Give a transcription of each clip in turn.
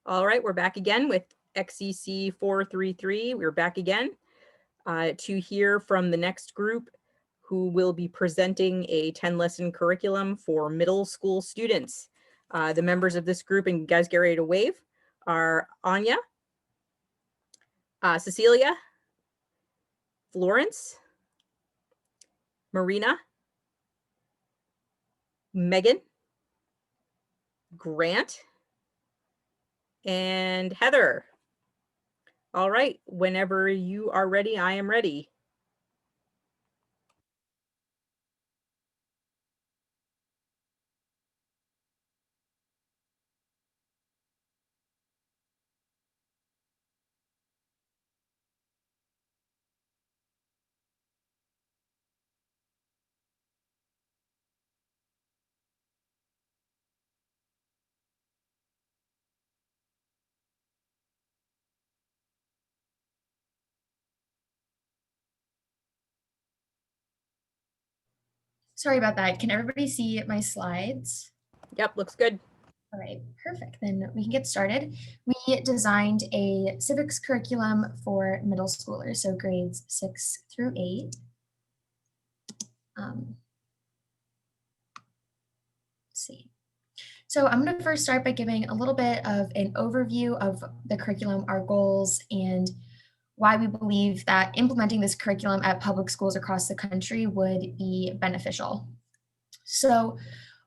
All right, we're back again with XCC 433. We're back again to hear from the next group who will be presenting a 10-lesson curriculum for middle school students. The members of this group, and you guys get ready to wave, are Anya, Cecilia, Florence, Marina, Megan, Grant, and Heather. All right, whenever you are ready, I am ready. Sorry about that. Can everybody see my slides? Yep, looks good. All right, perfect. Then we can get started. We designed a civics curriculum for middle schoolers, so grades 6 through 8. Let's see. So I'm going to first start by giving a little bit of an overview of the curriculum, our goals, and why we believe that implementing this curriculum at public schools across the country would be beneficial. So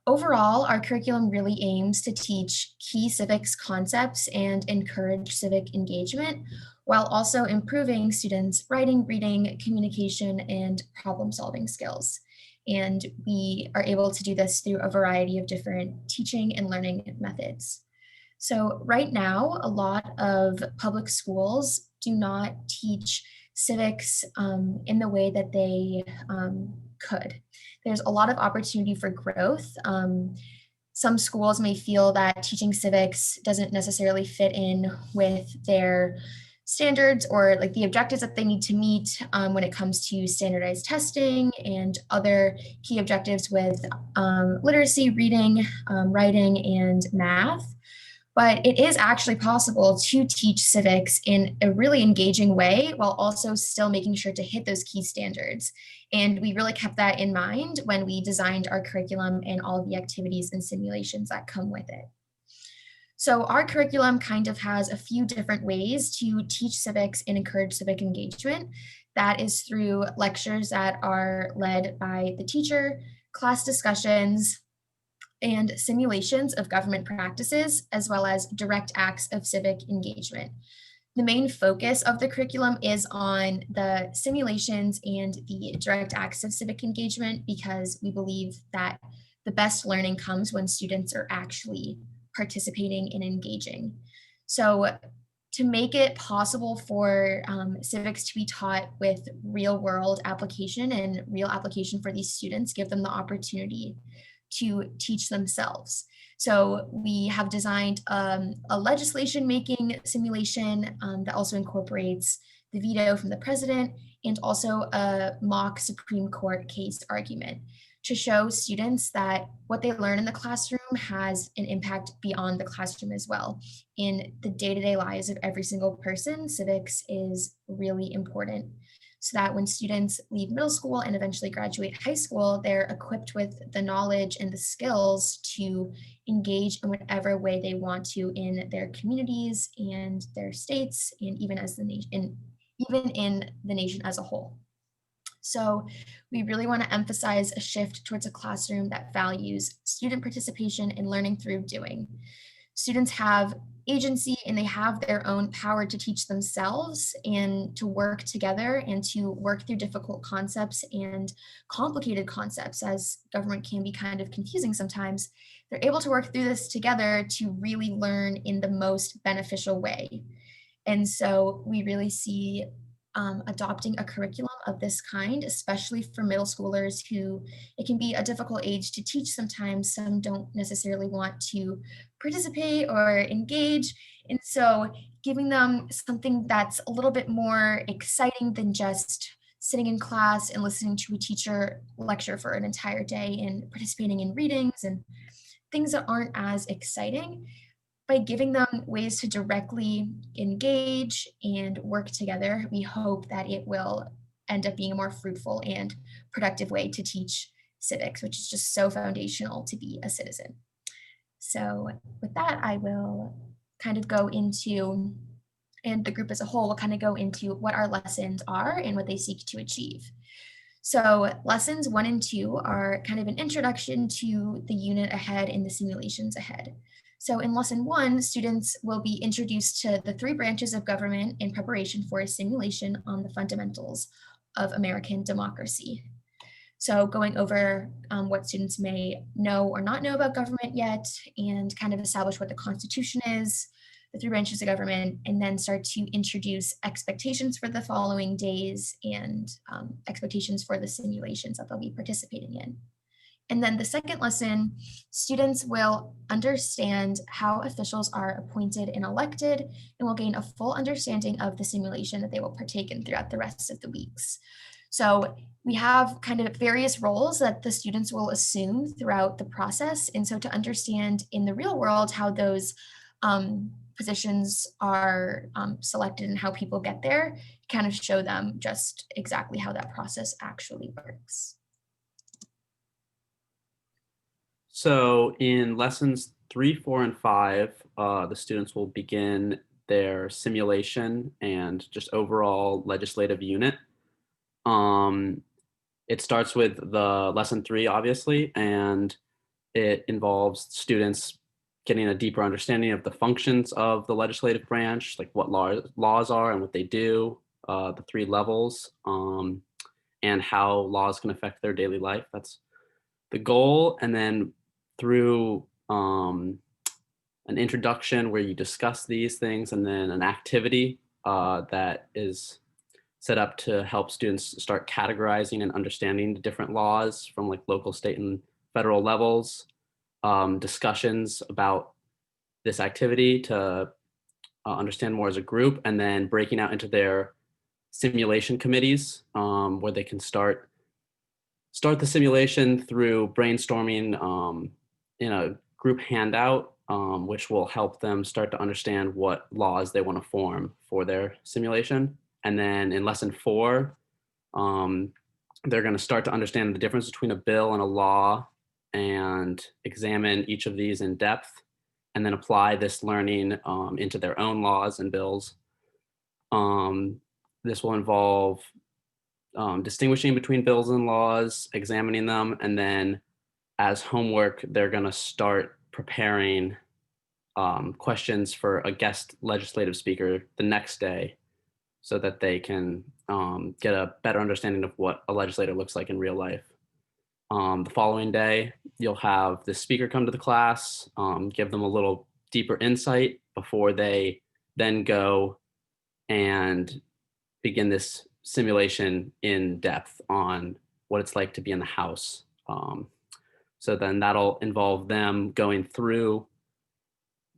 overall, our curriculum really aims to teach key civics concepts and encourage civic engagement while also improving students' writing, reading, communication, and problem-solving skills. And we are able to do this through a variety of different teaching and learning methods. So right now, a lot of public schools do not teach civics in the way that they could. There's a lot of opportunity for growth. Some schools may feel that teaching civics doesn't necessarily fit in with their standards or like the objectives that they need to meet when it comes to standardized testing and other key objectives with literacy, reading, writing, and math. But it is actually possible to teach civics in a really engaging way while also still making sure to hit those key standards. And we really kept that in mind when we designed our curriculum and all of the activities and simulations that come with it. So our curriculum kind of has a few different ways to teach civics and encourage civic engagement. That is through lectures that are led by the teacher, class discussions, and simulations of government practices, as well as direct acts of civic engagement. The main focus of the curriculum is on the simulations and the direct acts of civic engagement because we believe that the best learning comes when students are actually participating and engaging. So to make it possible for civics to be taught with real world application and real application for these students, give them the opportunity to teach themselves. So we have designed a legislation making simulation that also incorporates the veto from the president and also a mock Supreme Court case argument to show students that what they learn in the classroom has an impact beyond the classroom as well. In the day-to-day lives of every single person, civics is really important so that when students leave middle school and eventually graduate high school, they're equipped with the knowledge and the skills to engage in whatever way they want to in their communities and their states, and even as the nation, even in the nation as a whole. So we really want to emphasize a shift towards a classroom that values student participation and learning through doing. Students have agency and they have their own power to teach themselves and to work together and to work through difficult concepts and complicated concepts, as government can be kind of confusing sometimes. They're able to work through this together to really learn in the most beneficial way. And so we really see adopting a curriculum of this kind, especially for middle schoolers who it can be a difficult age to teach sometimes. Some don't necessarily want to participate or engage. And so giving them something that's a little bit more exciting than just sitting in class and listening to a teacher lecture for an entire day and participating in readings and things that aren't as exciting. by giving them ways to directly engage and work together, we hope that it will end up being a more fruitful and productive way to teach civics, which is just so foundational to be a citizen. So with that, I will kind of go into, and the group as a whole will kind of go into what our lessons are and what they seek to achieve. So lessons 1 and 2 are kind of an introduction to the unit ahead and the simulations ahead. So in lesson 1, students will be introduced to the 3 branches of government in preparation for a simulation on the fundamentals of American democracy. So going over what students may know or not know about government yet, and kind of establish what the Constitution is, the 3 branches of government, and then start to introduce expectations for the following days and expectations for the simulations that they'll be participating in. And then the second lesson, students will understand how officials are appointed and elected, and will gain a full understanding of the simulation that they will partake in throughout the rest of the weeks. So we have kind of various roles that the students will assume throughout the process. And so to understand in the real world how those positions are selected and how people get there, kind of show them just exactly how that process actually works. So in lessons 3, 4, and 5, the students will begin their simulation and just overall legislative unit. It starts with the lesson 3, obviously, and it involves students getting a deeper understanding of the functions of the legislative branch, like what laws are and what they do, the 3 levels, and how laws can affect their daily life. That's the goal. And then through an introduction where you discuss these things, and then an activity that is set up to help students start categorizing and understanding the different laws from like local, state, and federal levels, discussions about this activity to understand more as a group, and then breaking out into their simulation committees where they can start the simulation through brainstorming in a group handout, which will help them start to understand what laws they want to form for their simulation. And then in lesson 4, they're going to start to understand the difference between a bill and a law, and examine each of these in depth, and then apply this learning into their own laws and bills. This will involve distinguishing between bills and laws, examining them, and then as homework, they're going to start preparing questions for a guest legislative speaker the next day, so that they can get a better understanding of what a legislator looks like in real life. The following day, you'll have the speaker come to the class, give them a little deeper insight before they then go and begin this simulation in depth on what it's like to be in the House. So then that'll involve them going through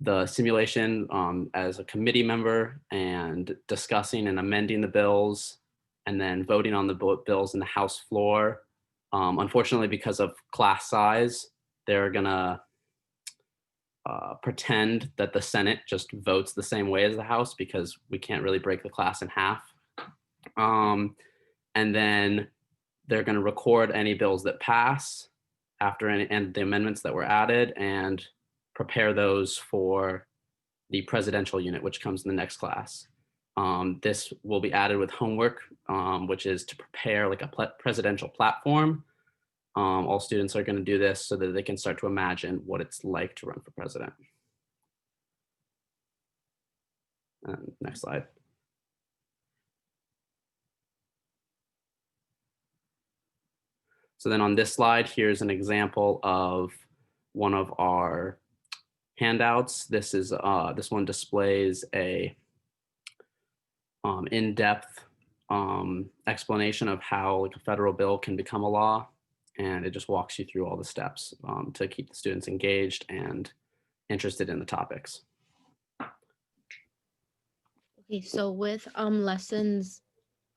the simulation as a committee member and discussing and amending the bills, and then voting on the bills in the House floor. Unfortunately, because of class size, they're gonna pretend that the Senate just votes the same way as the House, because we can't really break the class in half. And then they're gonna record any bills that pass after any, and the amendments that were added, and prepare those for the presidential unit, which comes in the next class. This will be added with homework, which is to prepare like a presidential platform. All students are going to do this so that they can start to imagine what it's like to run for president. Next slide. So then on this slide, here's an example of one of our handouts. This is this one displays a in-depth explanation of how like a federal bill can become a law, and it just walks you through all the steps to keep the students engaged and interested in the topics. Okay, so with lessons,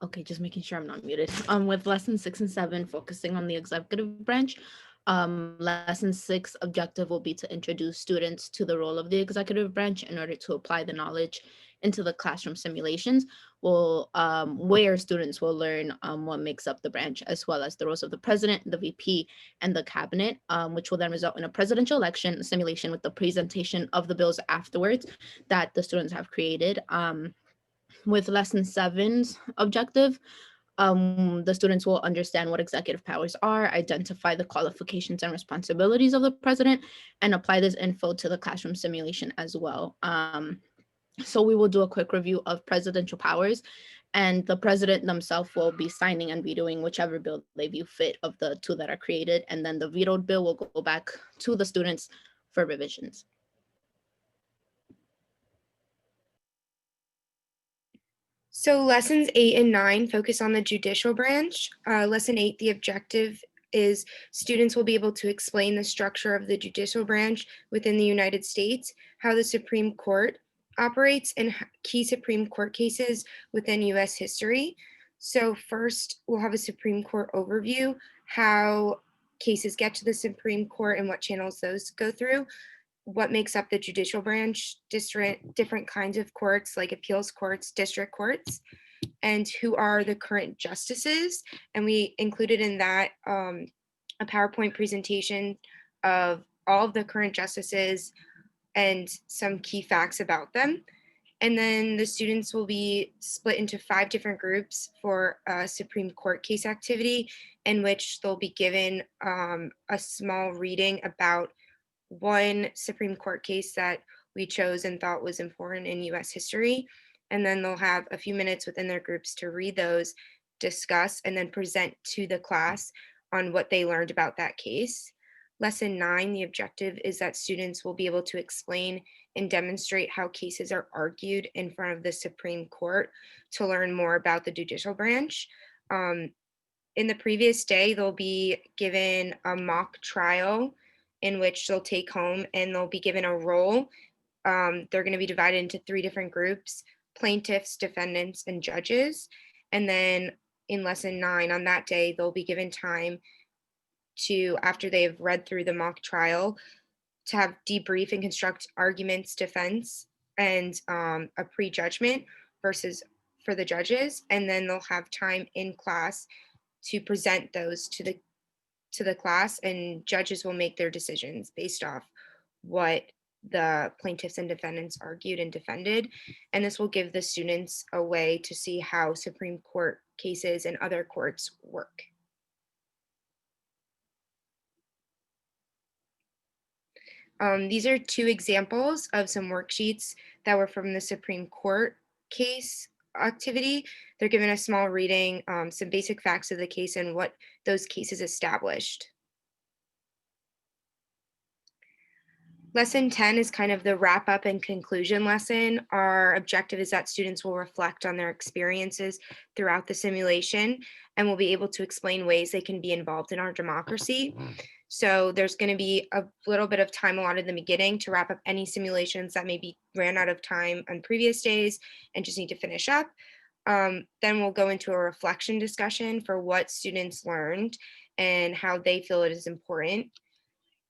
okay, just making sure I'm not muted. With lessons 6 and 7, focusing on the executive branch, Lesson 6 objective will be to introduce students to the role of the executive branch in order to apply the knowledge into the classroom simulations, where students will learn what makes up the branch, as well as the roles of the president, the VP, and the cabinet, which will then result in a presidential election simulation with the presentation of the bills afterwards that the students have created. With lesson 7's objective, the students will understand what executive powers are, identify the qualifications and responsibilities of the president, and apply this info to the classroom simulation as well. So we will do a quick review of presidential powers, and the president themselves will be signing and vetoing whichever bill they view fit of the two that are created, and then the vetoed bill will go back to the students for revisions. So lessons 8 and 9 focus on the judicial branch. Lesson 8, the objective is students will be able to explain the structure of the judicial branch within the United States, how the Supreme Court operates, and key Supreme Court cases within US history. So first, we'll have a Supreme Court overview, how cases get to the Supreme Court and what channels those go through, what makes up the judicial branch, different kinds of courts like appeals courts, district courts, and who are the current justices. And we included in that a PowerPoint presentation of all of the current justices and some key facts about them. And then the students will be split into 5 different groups for a Supreme Court case activity, in which they'll be given a small reading about one Supreme Court case that we chose and thought was important in US history. And then they'll have a few minutes within their groups to read those, discuss, and then present to the class on what they learned about that case. Lesson 9, the objective is that students will be able to explain and demonstrate how cases are argued in front of the Supreme Court to learn more about the judicial branch. In the previous day, they'll be given a mock trial in which they'll take home, and they'll be given a role. They're going to be divided into 3 different groups: plaintiffs, defendants, and judges. And then in lesson 9, on that day, they'll be given time to, after they've read through the mock trial, to have debrief and construct arguments, defense, and a prejudgment versus for the judges. And then they'll have time in class to present those to the class, and judges will make their decisions based off what the plaintiffs and defendants argued and defended. And this will give the students a way to see how Supreme Court cases and other courts work. These are 2 examples of some worksheets that were from the Supreme Court case activity. They're given a small reading, some basic facts of the case and what those cases established. Lesson 10 is kind of the wrap up and conclusion lesson. Our objective is that students will reflect on their experiences throughout the simulation and will be able to explain ways they can be involved in our democracy. So there's going to be a little bit of time allotted in the beginning to wrap up any simulations that maybe ran out of time on previous days and just need to finish up. Then we'll go into a reflection discussion for what students learned and how they feel it is important.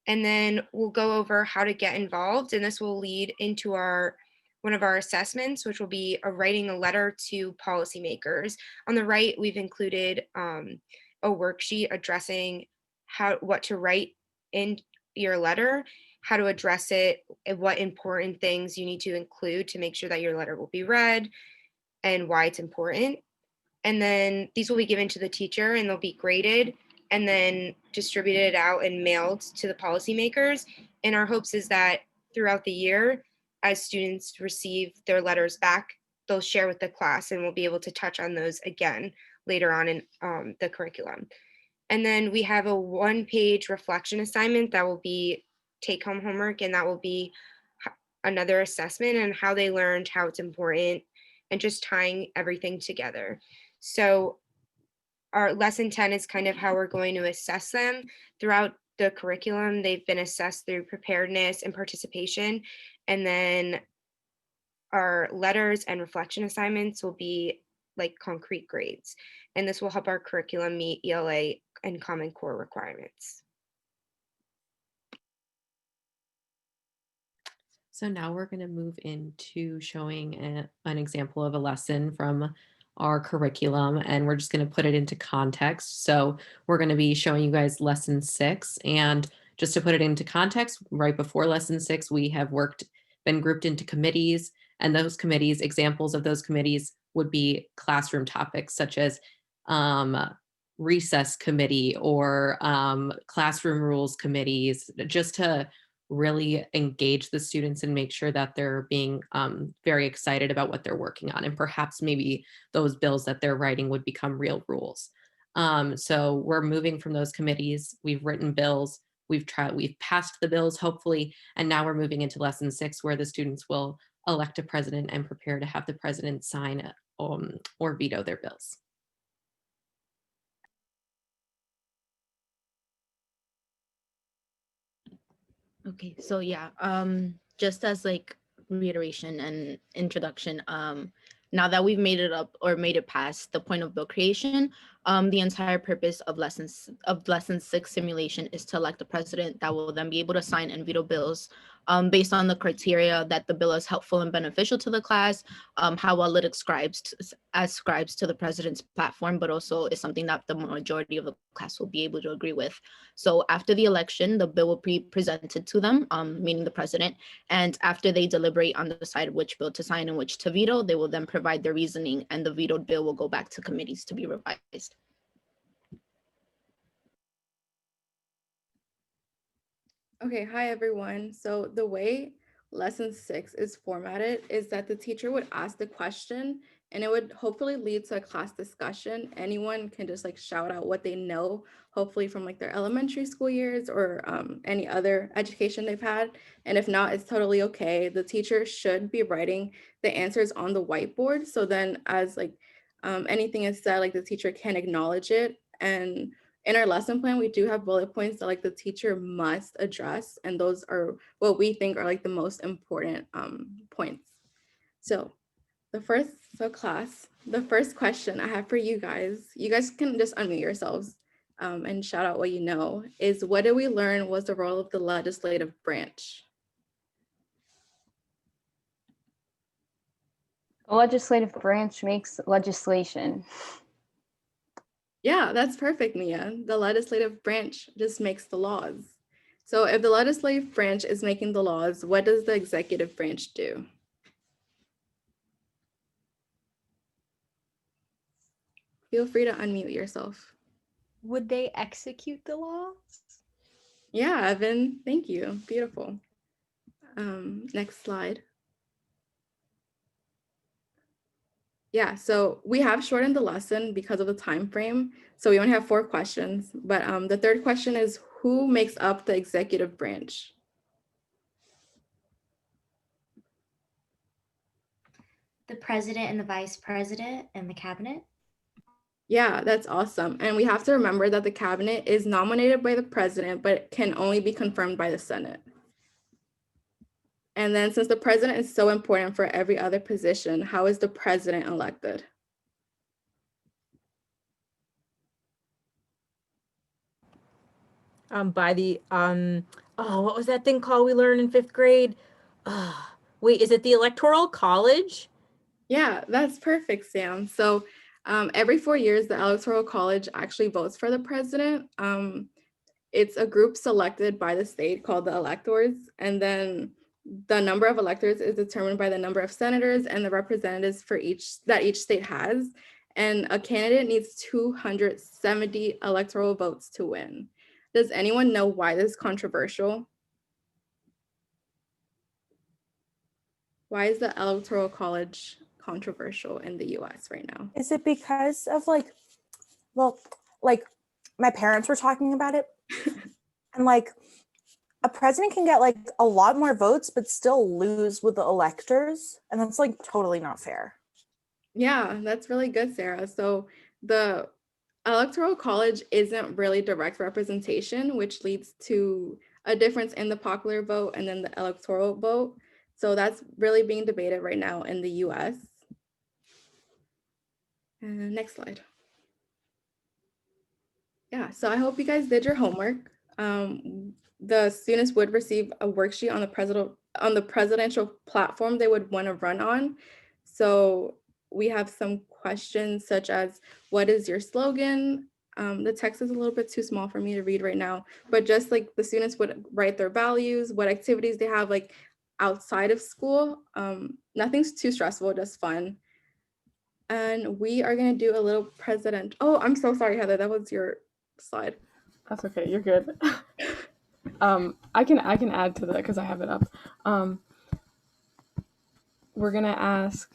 And then we'll go over how to get involved, and this will lead into one of our assessments, which will be writing a letter to policymakers. On the right, we've included a worksheet addressing what to write in your letter, how to address it, and what important things you need to include to make sure that your letter will be read and why it's important. And then these will be given to the teacher and they'll be graded and then distributed out and mailed to the policymakers. And our hopes is that throughout the year, as students receive their letters back, they'll share with the class and we'll be able to touch on those again later on in the curriculum. And then we have a 1-page reflection assignment that will be take-home homework, and that will be another assessment on how they learned, how it's important, and just tying everything together. So our lesson 10 is kind of how we're going to assess them throughout the curriculum. They've been assessed through preparedness and participation. And then our letters and reflection assignments will be like concrete grades. And this will help our curriculum meet ELA and Common Core requirements. So now we're going to move into showing an example of a lesson from our curriculum, and we're just going to put it into context. So we're going to be showing you guys lesson 6, and just to put it into context, right before lesson 6, we have been grouped into committees, and those committees, examples of those committees would be classroom topics such as recess committee or classroom rules committees, just to really engage the students and make sure that they're being very excited about what they're working on. And perhaps maybe those bills that they're writing would become real rules. So we're moving from those committees. We've written bills. We've passed the bills, hopefully. And now we're moving into lesson 6, where the students will elect a president and prepare to have the president sign or veto their bills. Okay, so yeah, just as like reiteration and introduction, now that we've made it past the point of bill creation, the entire purpose of lesson 6 simulation is to elect a president that will then be able to sign and veto bills based on the criteria that the bill is helpful and beneficial to the class, how well it ascribes to the president's platform, but also is something that the majority of the class will be able to agree with. So after the election, the bill will be presented to them, meaning the president, and after they deliberate on the side of which bill to sign and which to veto, they will then provide their reasoning, and the vetoed bill will go back to committees to be revised. Okay, hi everyone. So the way lesson 6 is formatted is that the teacher would ask the question and it would hopefully lead to a class discussion. Anyone can just like shout out what they know, hopefully from like their elementary school years or any other education they've had. And if not, it's totally okay. The teacher should be writing the answers on the whiteboard. So then as like anything is said, like the teacher can acknowledge it. And in our lesson plan, we do have bullet points that like the teacher must address, and those are what we think are like the most important points. So the first question I have for you guys can just unmute yourselves and shout out what you know, is what did we learn was the role of the legislative branch? The legislative branch makes legislation. Yeah, that's perfect, Mia. The legislative branch just makes the laws. So if the legislative branch is making the laws, what does the executive branch do? Feel free to unmute yourself. Would they execute the laws? Yeah, Evan, thank you. Beautiful. Next slide. Yeah, so we have shortened the lesson because of the time frame. So we only have 4 questions, but the third question is, who makes up the executive branch? The president and the vice president and the cabinet. Yeah, that's awesome. And we have to remember that the cabinet is nominated by the president, but can only be confirmed by the Senate. And then since the president is so important for every other position, how is the president elected? By the, what was that thing called we learned in 5th grade? Wait, is it the Electoral College? Yeah, that's perfect, Sam. So every 4 years, the Electoral College actually votes for the president. It's a group selected by the state called the electors, and then the number of electors is determined by the number of senators and the representatives for each state has. And a candidate needs 270 electoral votes to win. Does anyone know why this is controversial? Why is the Electoral College controversial in the US right now? Is it because of like my parents were talking about it and like a president can get like a lot more votes but still lose with the electors, and that's like totally not fair. Yeah, that's really good, Sarah. So the Electoral College isn't really direct representation, which leads to a difference in the popular vote and then the electoral vote. So that's really being debated right now in the US. And next slide. Yeah, so I hope you guys did your homework. the students would receive a worksheet on the presidential platform they would want to run on. So we have some questions such as, what is your slogan? The text is a little bit too small for me to read right now, but just like the students would write their values, what activities they have like outside of school. Nothing's too stressful, just fun. And we are gonna do a little president. Oh, I'm so sorry, Heather, that was your slide. That's okay, you're good. I can add to that because I have it up. We're gonna ask,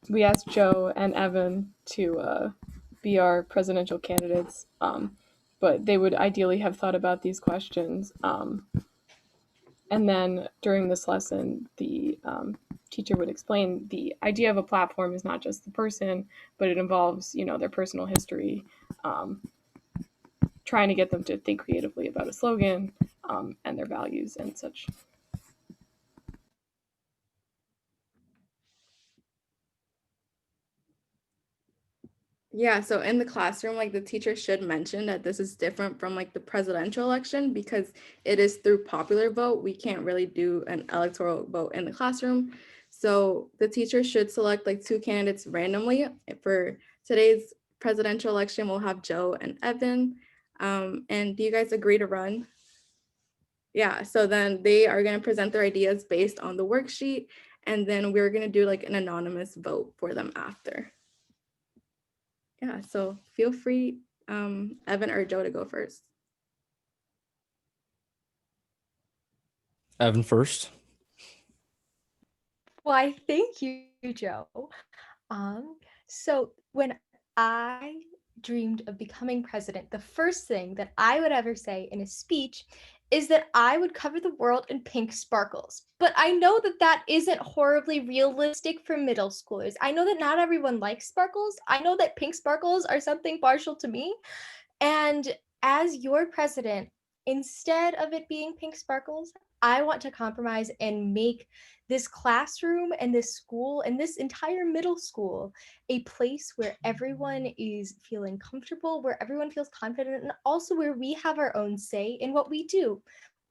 we asked Joe and Evan to be our presidential candidates, but they would ideally have thought about these questions. And then during this lesson, the teacher would explain the idea of a platform is not just the person, but it involves, their personal history, trying to get them to think creatively about a slogan and their values and such. Yeah, so in the classroom, like the teacher should mention that this is different from like the presidential election because it is through popular vote. We can't really do an electoral vote in the classroom. So the teacher should select like 2 candidates randomly. For today's presidential election, we'll have Joe and Evan. And do you guys agree to run? Yeah, so then they are going to present their ideas based on the worksheet, and then we're going to do like an anonymous vote for them after. Yeah, so feel free, Evan or Joe, to go first. Evan first. Why, thank you, Joe. So when I dreamed of becoming president, the first thing that I would ever say in a speech is that I would cover the world in pink sparkles. But I know that that isn't horribly realistic for middle schoolers. I know that not everyone likes sparkles. I know that pink sparkles are something partial to me. And as your president, instead of it being pink sparkles, I want to compromise and make this classroom and this school and this entire middle school a place where everyone is feeling comfortable, where everyone feels confident, and also where we have our own say in what we do.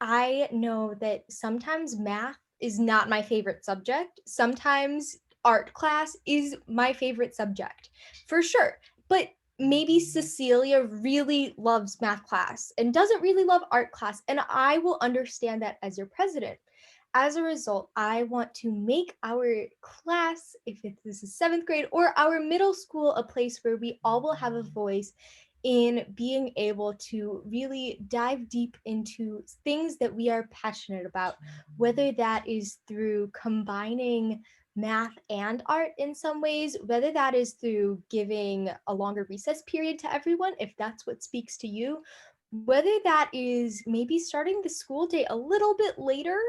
I know that sometimes math is not my favorite subject. Sometimes art class is my favorite subject, for sure. But maybe Cecilia really loves math class and doesn't really love art class, and I will understand that as your president. As a result, I want to make our class, if this is 7th grade, or our middle school, a place where we all will have a voice in being able to really dive deep into things that we are passionate about, whether that is through combining math and art in some ways, whether that is through giving a longer recess period to everyone, if that's what speaks to you, whether that is maybe starting the school day a little bit later,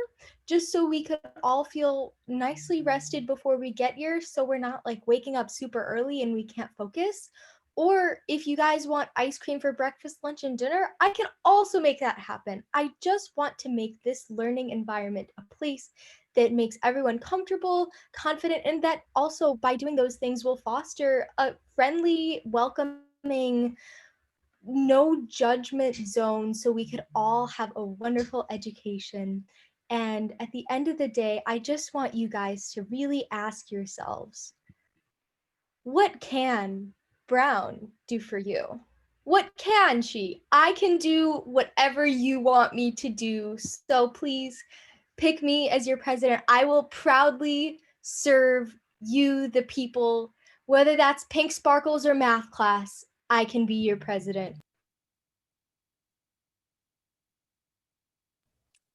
just so we could all feel nicely rested before we get here, so we're not like waking up super early and we can't focus. Or if you guys want ice cream for breakfast, lunch, and dinner, I can also make that happen. I just want to make this learning environment a place that makes everyone comfortable, confident, and that also by doing those things will foster a friendly, welcoming, no judgment zone so we could all have a wonderful education. And at the end of the day, I just want you guys to really ask yourselves, what can Brown do for you? What can she? I can do whatever you want me to do. So please pick me as your president. I will proudly serve you, the people, whether that's pink sparkles or math class. I can be your president.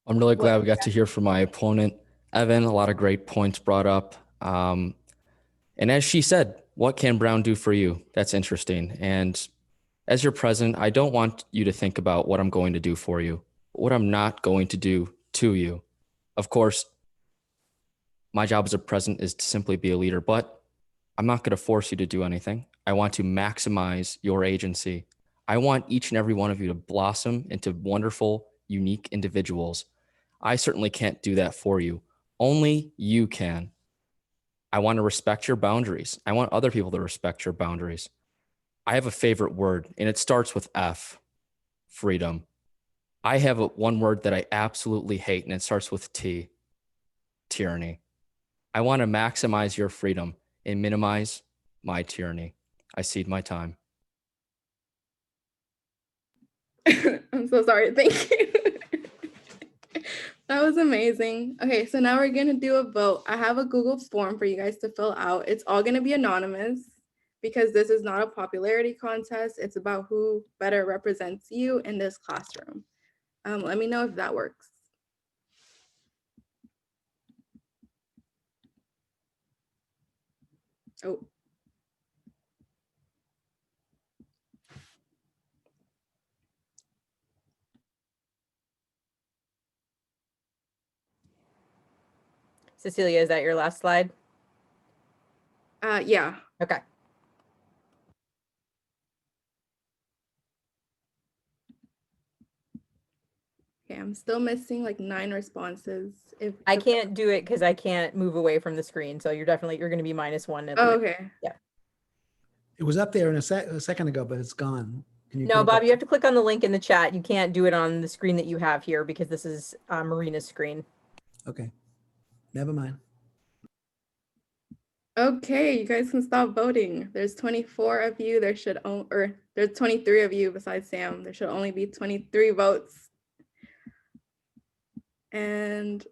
I'm really glad we got to hear from my opponent, Evan. A lot of great points brought up. And as she said, what can Brown do for you? That's interesting. And as your president, I don't want you to think about what I'm going to do for you, but what I'm not going to do to you. Of course, my job as a president is to simply be a leader, but I'm not going to force you to do anything. I want to maximize your agency. I want each and every one of you to blossom into wonderful, unique individuals. I certainly can't do that for you. Only you can. I want to respect your boundaries. I want other people to respect your boundaries. I have a favorite word, and it starts with F, freedom. I have one word that I absolutely hate, and it starts with T, tyranny. I want to maximize your freedom and minimize my tyranny. I cede my time. I'm so sorry. Thank you. That was amazing. Okay, so now we're going to do a vote. I have a Google form for you guys to fill out. It's all going to be anonymous because this is not a popularity contest. It's about who better represents you in this classroom. Let me know if that works. Oh. Cecilia, is that your last slide? Yeah. Okay. Okay, I'm still missing like 9 responses. If I can't do it because I can't move away from the screen. So you're going to be -1. At the minute. okay. Yeah. It was up there in a second ago, but it's gone. Can you No, Bob, you have to click on the link in the chat. You can't do it on the screen that you have here because this is Marina's screen. Okay. Never mind. Okay, you guys can stop voting. There's 24 of you. There should or there's 23 of you besides Sam. There should only be 23 votes. And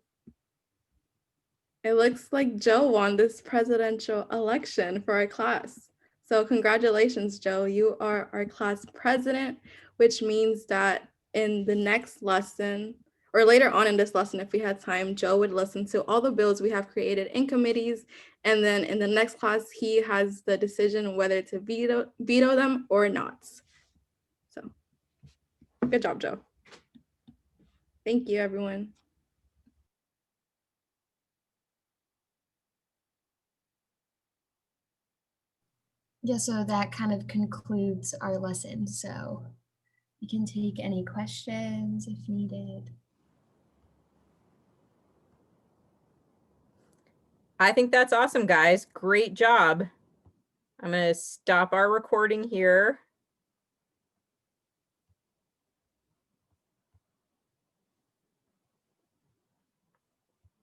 it looks like Joe won this presidential election for our class. So congratulations, Joe. You are our class president, which means that in the next lesson, or later on in this lesson, if we had time, Joe would listen to all the bills we have created in committees. And then in the next class, he has the decision whether to veto them or not. So good job, Joe. Thank you, everyone. Yeah, so that kind of concludes our lesson. So you can take any questions if needed. I think that's awesome, guys. Great job. I'm going to stop our recording here.